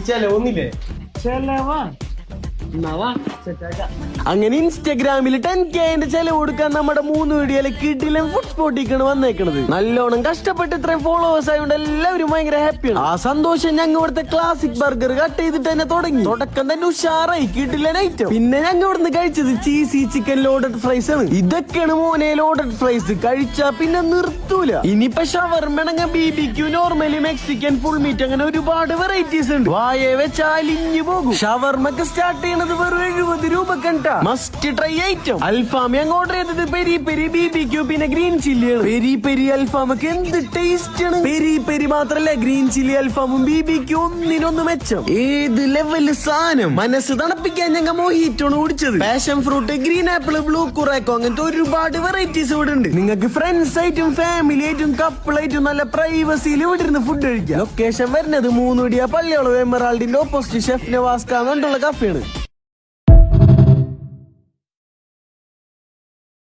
ചെലവൊന്നില്ലേ? ചെലവാ അങ്ങനെ ഇൻസ്റ്റഗ്രാമിൽ 10K ചെലവ് കൊടുക്കാൻ നമ്മുടെ 3 വീഡിയോയിലെ കിടിലൻ ഫുഡ് സ്പോട്ടിക്കാണ് വന്നേക്കണത്. നല്ലോണം കഷ്ടപ്പെട്ട് ഇത്രയും ഫോളോവേഴ്സ് ആയതുകൊണ്ട് എല്ലാവരും ഭയങ്കര ഹാപ്പിയാണ്. ആ സന്തോഷം ഞങ്ങൾ ഇവിടുത്തെ ക്ലാസിക് ബർഗർ കട്ട് ചെയ്തിട്ട് തന്നെ തുടങ്ങി. തുടക്കം തന്നെ ഉഷാറായി, കിടിലൻ ഐറ്റം. പിന്നെ ഞങ്ങൾ ഇവിടുന്ന് കഴിച്ചത് ചീസി ചിക്കൻ ലോഡഡ് ഫ്രൈസ് ആണ്. ഇതൊക്കെയാണ് മോനെ ലോഡഡ് ഫ്രൈസ്. കഴിച്ചാ പിന്നെ നിർത്തൂല. ഇനിയിപ്പോ ഷവർമ, BBQ, normally Mexican, full meet, അങ്ങനെ ഒരുപാട് വെറൈറ്റീസ് ഉണ്ട്. വായേ വെച്ചാൽ അലിഞ്ഞു പോകും. ഷവർമക്ക് സ്റ്റാർട്ട് ചെയ്യണത് വെറും 70 രൂപ കണ്ട മസ്റ്റ് ട്രൈ ഐറ്റം. അൽഫാം ഞങ്ങൾ ഓർഡർ ചെയ്തത് പെരി പെരി, BBQ, പിന്നെ ഗ്രീൻ ചില്ലിയാണ്. പെരി പെരി അൽഫാമൊക്കെ എന്ത് ടേസ്റ്റ് ആണ്. പെരി പെരി മാത്രല്ല, ഗ്രീൻ ചില്ലി അൽഫാമും BBQ ഒന്നിനൊന്ന് മെച്ചം. ഏത് ലെവല് സാധനം. മനസ്സ് തണുപ്പിക്കാൻ ഞങ്ങൾ മൊഹിറ്റോണ് കുടിച്ചത്. Passion fruit, green apple, blue curacao, അങ്ങനത്തെ ഒരുപാട് വെറൈറ്റീസ് ഇവിടെ ഉണ്ട്. നിങ്ങൾക്ക് ഫ്രണ്ട്സ് ആയിട്ടും ഫാമിലി ആയിട്ടും കപ്പിൾ ആയിട്ടും നല്ല പ്രൈവസിയിൽ ഇവിടെ ഇരുന്ന് ഫുഡ് കഴിക്കാം. ലൊക്കേഷൻ വരുന്നത് 3 പള്ളിയോളം എമറാൾഡിന്റെ ഓപ്പോസിറ്റ് ഷെഫ് നവാസ്ക എന്നുള്ള കഫേയാണ്.